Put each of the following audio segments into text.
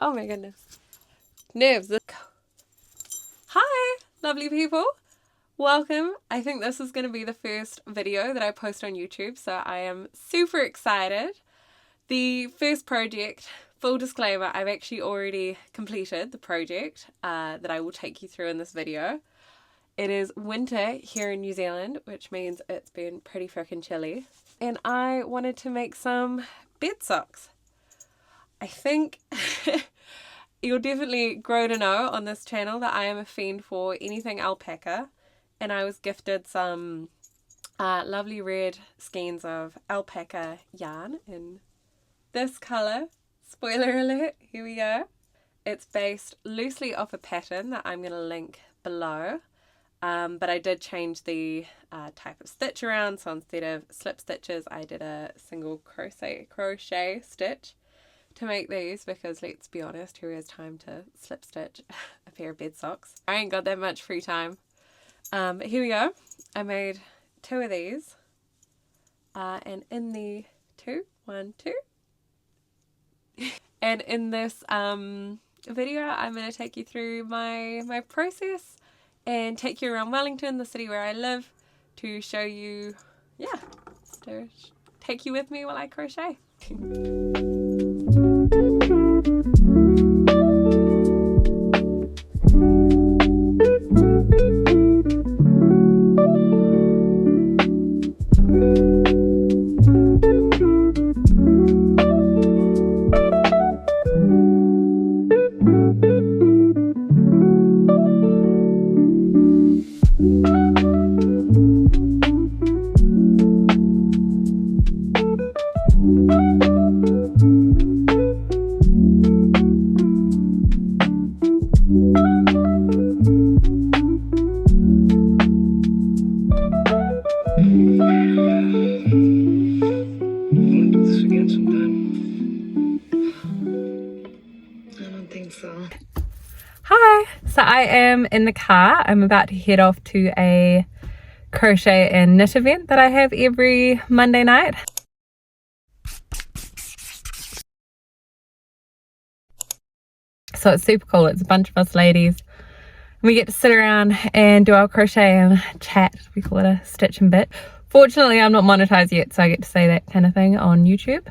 Oh my goodness. Nerves. Hi, lovely people. Welcome. I think this is going to be the first video that I post on YouTube, so I am super excited. The first project, full disclaimer, I've actually already completed the project that I will take you through in this video. It is winter here in New Zealand, which means it's been pretty freaking chilly. And I wanted to make some bed socks. I think you'll definitely grow to know on this channel that I am a fiend for anything alpaca. And I was gifted some lovely red skeins of alpaca yarn in this colour. Spoiler alert, here we go. It's based loosely off a pattern that I'm going to link below. But I did change the type of stitch around, so instead of slip stitches I did a single crochet stitch to make these, because let's be honest, who has time to slip stitch a pair of bed socks? I ain't got that much free time. But here we go. I made 2 of these and in the and in this video I'm going to take you through my process and take you around Wellington, the city where I live, to show you, to take you with me while I crochet. Hi, so I am in the car. I'm about to head off to a crochet and knit event that I have every Monday night. So it's super cool. It's a bunch of us ladies. We get to sit around and do our crochet and chat. We call it a stitch and bit. Fortunately, I'm not monetized yet, so I get to say that kind of thing on YouTube.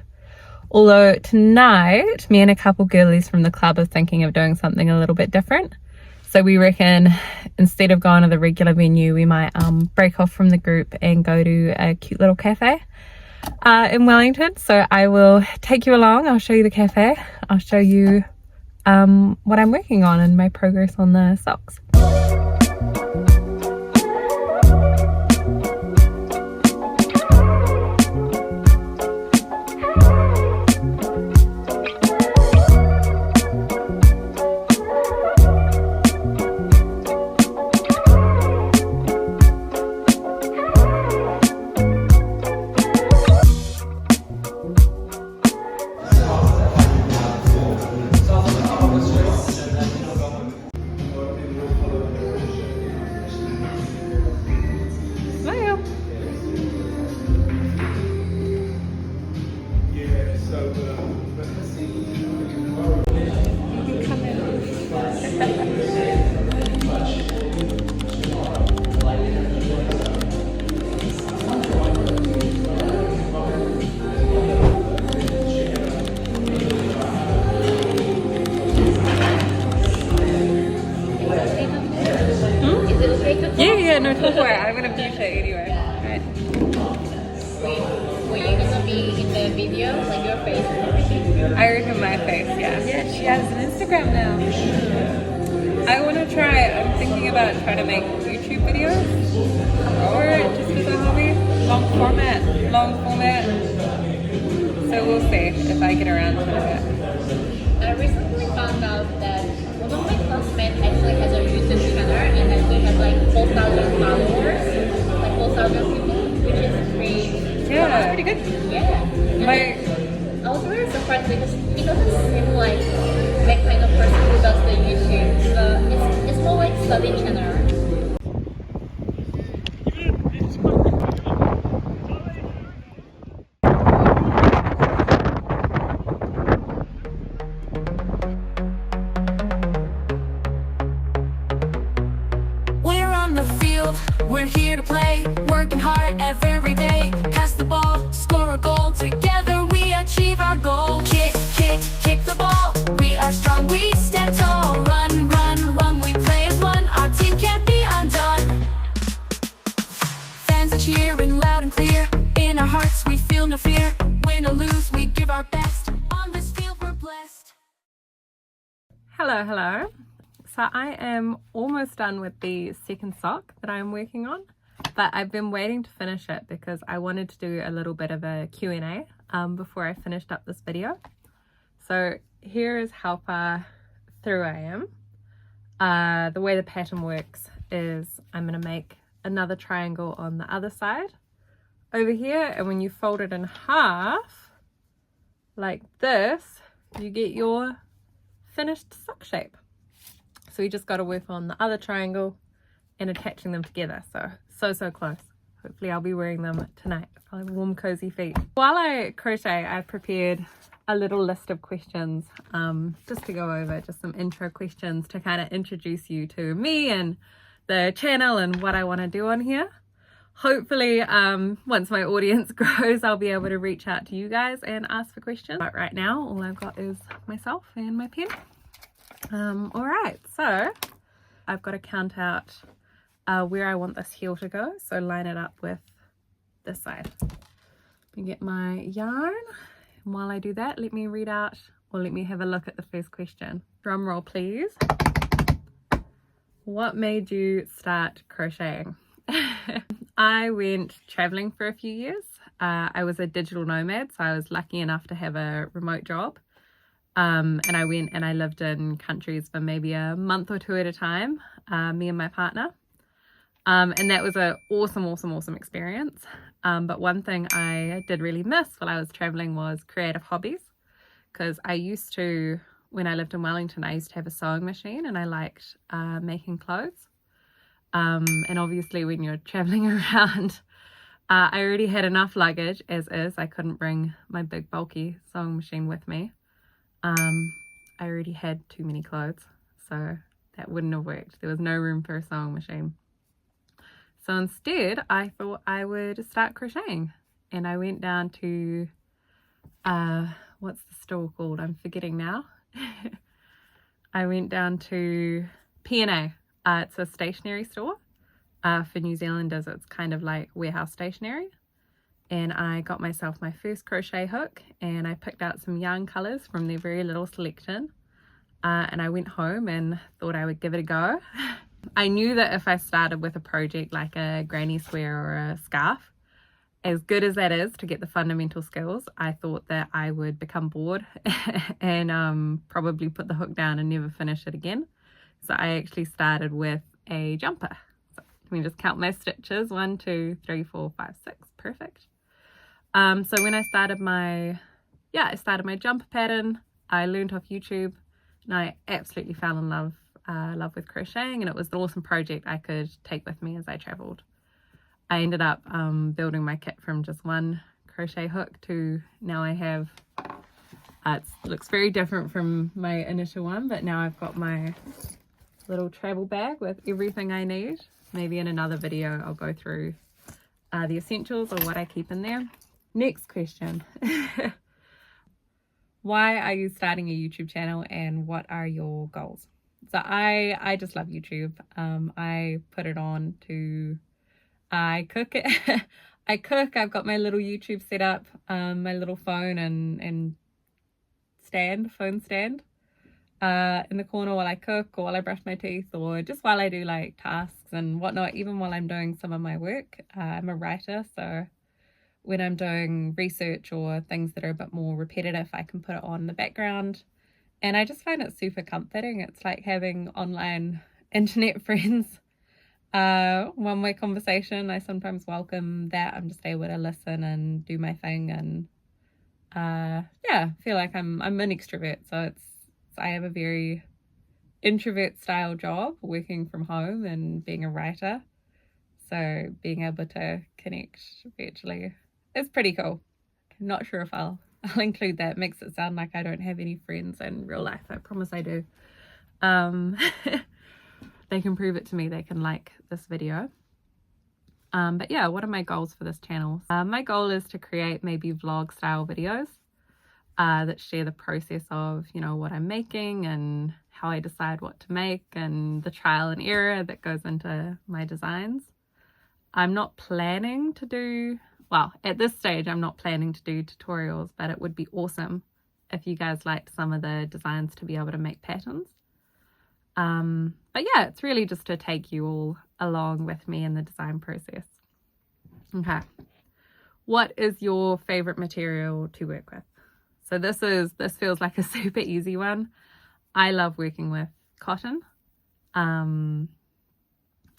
Although tonight, me and a couple girlies from the club are thinking of doing something a little bit different. So we reckon instead of going to the regular venue, we might break off from the group and go to a cute little cafe in Wellington. So I will take you along. I'll show you the cafe. I'll show you what I'm working on and my progress on the socks. Yeah, no, don't worry. I'm gonna mute it anyway. Alright. Were you gonna be in the video, like your face and everything? I reckon my face, yeah. Yeah, she has an Instagram now. I want to try, I'm thinking about trying to make YouTube videos, or just as a hobby. Long format. So we'll see if I get around to it. I recently found out that one of my classmates actually has a YouTube channel and actually has like 4,000 followers, like 4,000 people, which is pretty. Yeah, pretty good. Yeah. I was very surprised because he doesn't seem like that kind of person who does the YouTube. So it's more like study channel. We're here to play, working hard every day. Pass the ball, score a goal. Together we achieve our goal. Kick, kick, kick the ball. We are strong, we stand tall. Run, run, run, we play as one. Our team can't be undone. Fans are cheering loud and clear. In our hearts we feel no fear. Win or lose, we give our best. On this field we're blessed. Hello. So I am almost done with the second sock that I'm working on, but I've been waiting to finish it because I wanted to do a little bit of a Q&A before I finished up this video. So here is how far through I am. The way the pattern works is I'm going to make another triangle on the other side over here, and when you fold it in half like this, you get your finished sock shape. So we just got to work on the other triangle and attaching them together. So close. Hopefully I'll be wearing them tonight. I'll have warm, cozy feet. While I crochet, I've prepared a little list of questions just to go over, just some intro questions to kind of introduce you to me and the channel and what I want to do on here. Hopefully, once my audience grows, I'll be able to reach out to you guys and ask for questions. But right now, all I've got is myself and my pen. All right, so I've got to count out where I want this heel to go, so line it up with this side. Let me get my yarn, and while I do that, let me read out, or let me have a look at the first question. Drum roll, please. What made you start crocheting? I went traveling for a few years. I was a digital nomad, so I was lucky enough to have a remote job. And I went and I lived in countries for maybe a month or two at a time, me and my partner. And that was an awesome experience. But one thing I did really miss while I was traveling was creative hobbies. Because I used to, when I lived in Wellington, I used to have a sewing machine and I liked making clothes. And obviously when you're traveling around, I already had enough luggage as is. I couldn't bring my big bulky sewing machine with me. I already had too many clothes, so that wouldn't have worked. There was no room for a sewing machine. So instead, I thought I would start crocheting, and I went down to, what's the store called? I'm forgetting now. I went down to P&A. It's a stationery store. For New Zealanders, it's kind of like warehouse stationery. And I got myself my first crochet hook, and I picked out some yarn colors from their very little selection, and I went home and thought I would give it a go. I knew that if I started with a project like a granny square or a scarf, as good as that is to get the fundamental skills, I thought that I would become bored and probably put the hook down and never finish it again. So I actually started with a jumper. So let me just count my stitches. 1, 2, 3, 4, 5, 6. Perfect. So when I started my jumper pattern, I learned off YouTube, and I absolutely fell in love with crocheting, and it was an awesome project I could take with me as I traveled. I ended up building my kit from just one crochet hook to now I have, it looks very different from my initial one, but now I've got my little travel bag with everything I need. Maybe in another video I'll go through the essentials or what I keep in there. Next question. Why are you starting a YouTube channel and what are your goals? So I just love YouTube. I put it on to, I cook it. I cook. I've got my little YouTube set up, my little phone and phone stand in the corner while I cook or while I brush my teeth or just while I do like tasks and whatnot, even while I'm doing some of my work. I'm a writer, so when I'm doing research or things that are a bit more repetitive, I can put it on in the background, and I just find it super comforting. It's like having online internet friends. One-way conversation, I sometimes welcome that. I'm just able to listen and do my thing, and yeah, feel like I'm an extrovert, so I have a very introvert style job working from home and being a writer, so being able to connect virtually is pretty cool. Not sure if I'll include that. It makes it sound like I don't have any friends in real life. I promise I do. They can prove it to me. They can like this video. But yeah, what are my goals for this channel? My goal is to create maybe vlog style videos that share the process of, you know, what I'm making and how I decide what to make and the trial and error that goes into my designs. I'm not planning to do, well, at this stage, I'm not planning to do tutorials, but it would be awesome if you guys liked some of the designs to be able to make patterns. But yeah, it's really just to take you all along with me in the design process. Okay. What is your favorite material to work with? So this feels like a super easy one. I love working with cotton. I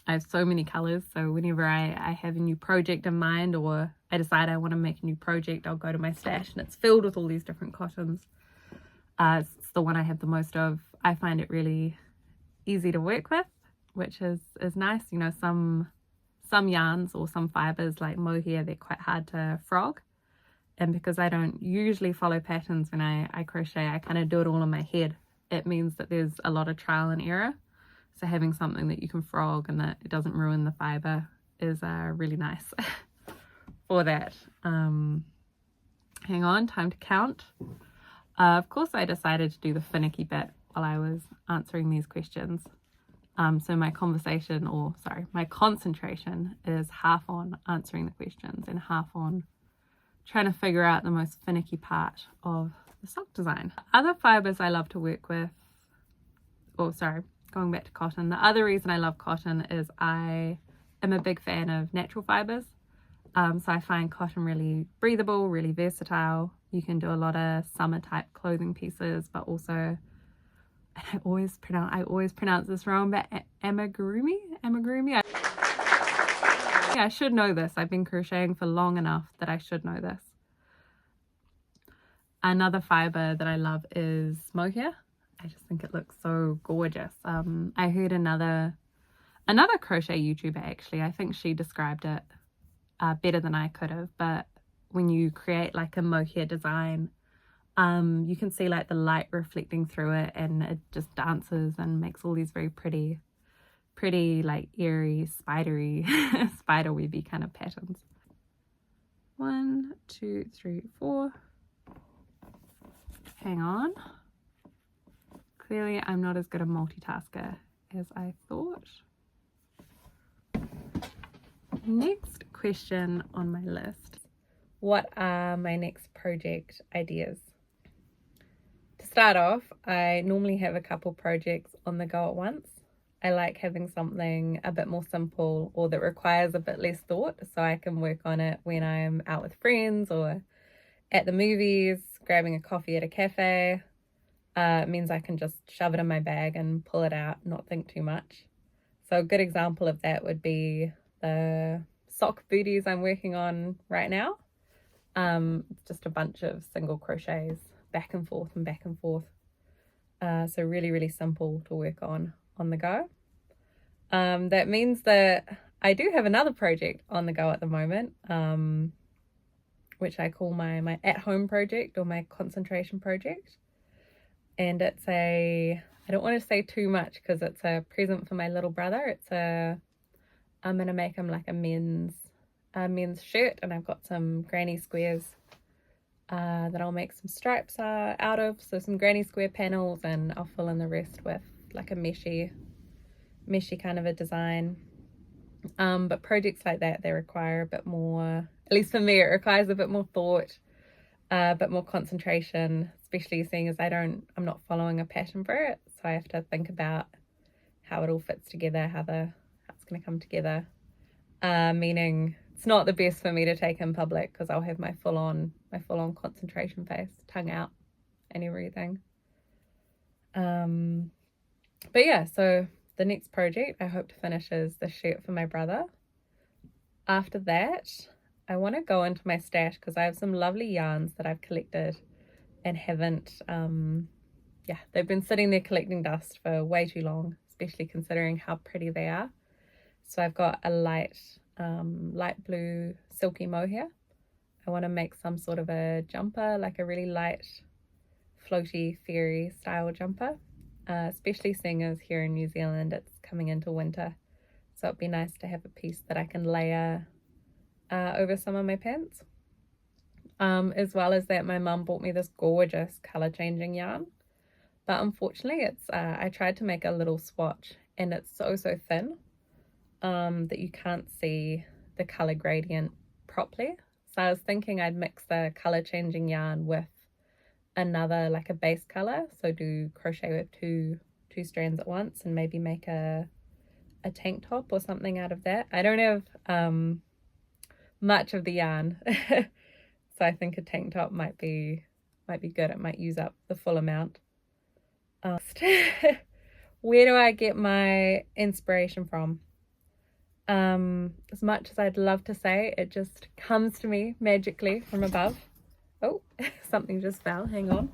have so many colors, so whenever I have a new project in mind, or I decide I want to make a new project, I'll go to my stash and it's filled with all these different cottons. It's the one I have the most of. I find it really easy to work with, which is nice. You know, some yarns or some fibers like mohair, they're quite hard to frog. And because I don't usually follow patterns when I crochet, I kind of do it all in my head. It means that there's a lot of trial and error. So having something that you can frog and that it doesn't ruin the fiber is really nice for that. Hang on, time to count. Of course, I decided to do the finicky bit while I was answering these questions. So my concentration is half on answering the questions and half on trying to figure out the most finicky part of the sock design. Other fibers I love to work with, going back to cotton, the other reason I love cotton is I am a big fan of natural fibers. So I find cotton really breathable, really versatile. You can do a lot of summer type clothing pieces, but also, I always pronounce this wrong, but amigurumi. I should know this. I've been crocheting for long enough that I should know this. Another fiber that I love is mohair. I just think it looks so gorgeous. I heard another crochet YouTuber, actually, I think she described it better than I could have, but when you create like a mohair design, you can see like the light reflecting through it and it just dances and makes all these very pretty like airy, spidery, spider webby kind of patterns. 1, 2, 3, 4. Hang on. Clearly I'm not as good a multitasker as I thought. Next question on my list. What are my next project ideas? To start off, I normally have a couple projects on the go at once. I like having something a bit more simple or that requires a bit less thought, so I can work on it when I'm out with friends or at the movies, grabbing a coffee at a cafe. It means I can just shove it in my bag and pull it out, not think too much. So a good example of that would be the sock booties I'm working on right now. Just a bunch of single crochets back and forth and back and forth. So really simple to work on the go. That means that I do have another project on the go at the moment, which I call my at-home project or my concentration project. And it's I don't want to say too much because it's a present for my little brother. I'm going to make him like a men's shirt, and I've got some granny squares that I'll make some stripes out of. So some granny square panels, and I'll fill in the rest with like a meshy kind of a design. But projects like that, they require a bit more, at least for me, it requires a bit more thought, a bit more concentration, especially seeing as I'm not following a pattern for it. So I have to think about how it all fits together, how it's going to come together. Meaning it's not the best for me to take in public because I'll have my full on concentration face, tongue out and everything. But yeah, so the next project I hope to finish is the shirt for my brother. After that, I want to go into my stash because I have some lovely yarns that I've collected and haven't, they've been sitting there collecting dust for way too long, especially considering how pretty they are. So I've got a light blue silky mohair. I want to make some sort of a jumper, like a really light floaty fairy style jumper, especially seeing as here in New Zealand it's coming into winter. so it'd be nice to have a piece that I can layer over some of my pants. As well as that, my mum bought me this gorgeous color changing yarn, but unfortunately it's I tried to make a little swatch and it's so thin that you can't see the color gradient properly. So I was thinking I'd mix the color changing yarn with another, like a base color, so do crochet with two strands at once and maybe make a tank top or something out of that. I don't have much of the yarn so I think a tank top might be good. It might use up the full amount. Where do I get my inspiration from? As much as I'd love to say, it just comes to me magically from above. Oh, something just fell, hang on.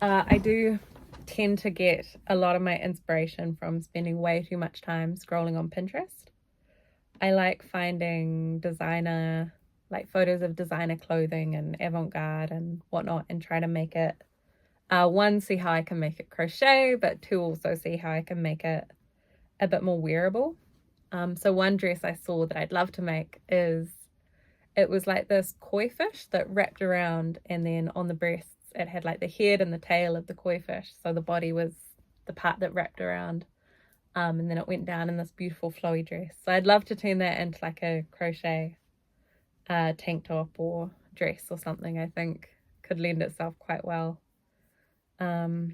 I do tend to get a lot of my inspiration from spending way too much time scrolling on Pinterest. I like finding designer, like photos of designer clothing and avant-garde and whatnot, and try to make it, one, see how I can make it crochet, but two, also see how I can make it a bit more wearable. So one dress I saw that I'd love to make is, it was like this koi fish that wrapped around, and then on the breasts it had like the head and the tail of the koi fish, so the body was the part that wrapped around, and then it went down in this beautiful flowy dress. So I'd love to turn that into like a crochet tank top or dress or something. I think could lend itself quite well to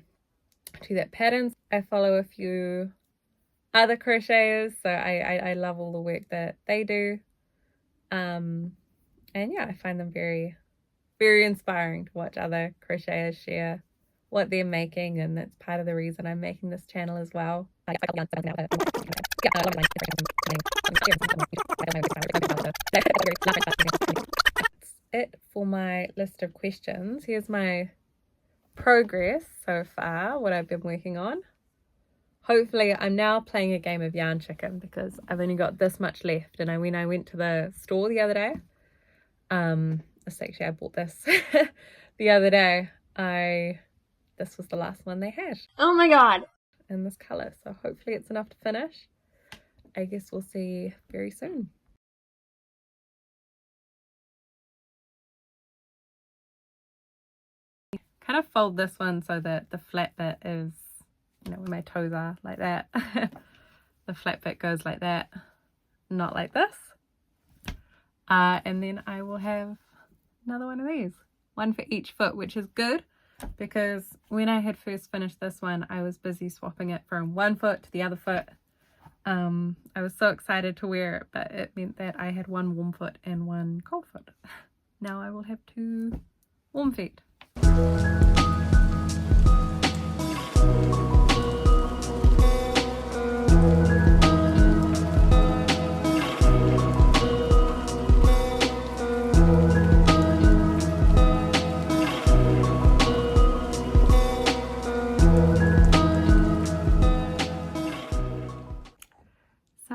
that pattern. I follow a few other crocheters, so I love all the work that they do, and yeah, I find them very inspiring to watch other crocheters share what they're making, and that's part of the reason I'm making this channel as well. That's it for my list of questions. Here's my progress so far, what I've been working on. Hopefully I'm now playing a game of yarn chicken because I've only got this much left, and when I went to the store the other day, actually I bought this the other day, this was the last one they had. Oh my god. In this color, so hopefully it's enough to finish. I guess we'll see very soon. Kind of fold this one so that the flat bit is, you know, where my toes are, like that. The flat bit goes like that, not like this. And then I will have another one of these, one for each foot, which is good because when I had first finished this one, I was busy swapping it from one foot to the other foot. I was so excited to wear it, but it meant that I had one warm foot and one cold foot. Now I will have two warm feet.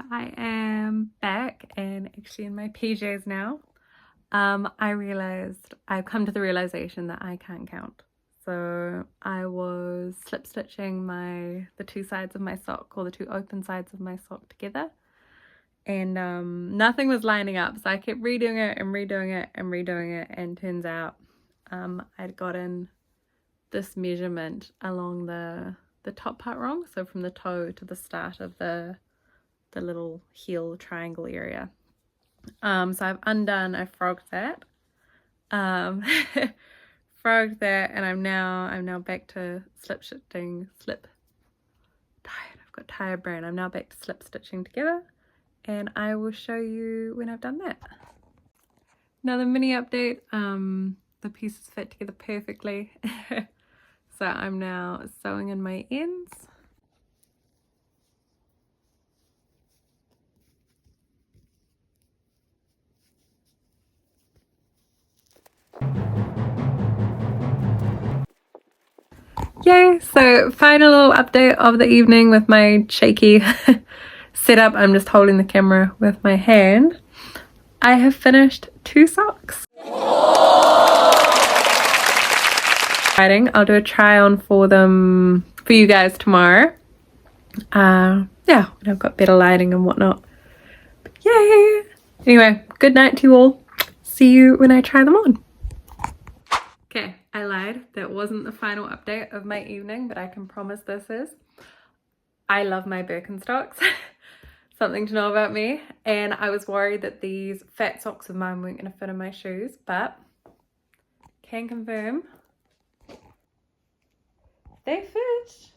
I am back and actually in my PJs now. I've come to the realization that I can't count. So I was slip stitching the two sides of my sock, or the two open sides of my sock together, and nothing was lining up, so I kept redoing it and redoing it and redoing it, and turns out I'd gotten this measurement along the top part wrong, so from the toe to the start of the little heel triangle area. So I've frogged that, frogged that, and I'm now back to slip stitching. I've got tired brain. I'm now back to slip stitching together, and I will show you when I've done that. Another mini update. The pieces fit together perfectly. So I'm now sewing in my ends. Yay! So final update of the evening with my shaky setup. I'm just holding the camera with my hand. I have finished 2 socks. I'll do a try on for them for you guys tomorrow. yeah, when I've got better lighting and whatnot. But yay! Anyway, good night to you all. See you when I try them on. Okay, I lied. That wasn't the final update of my evening, but I can promise this is. I love my Birkenstocks. Something to know about me. And I was worried that these fat socks of mine weren't going to fit in my shoes, but can confirm they fit.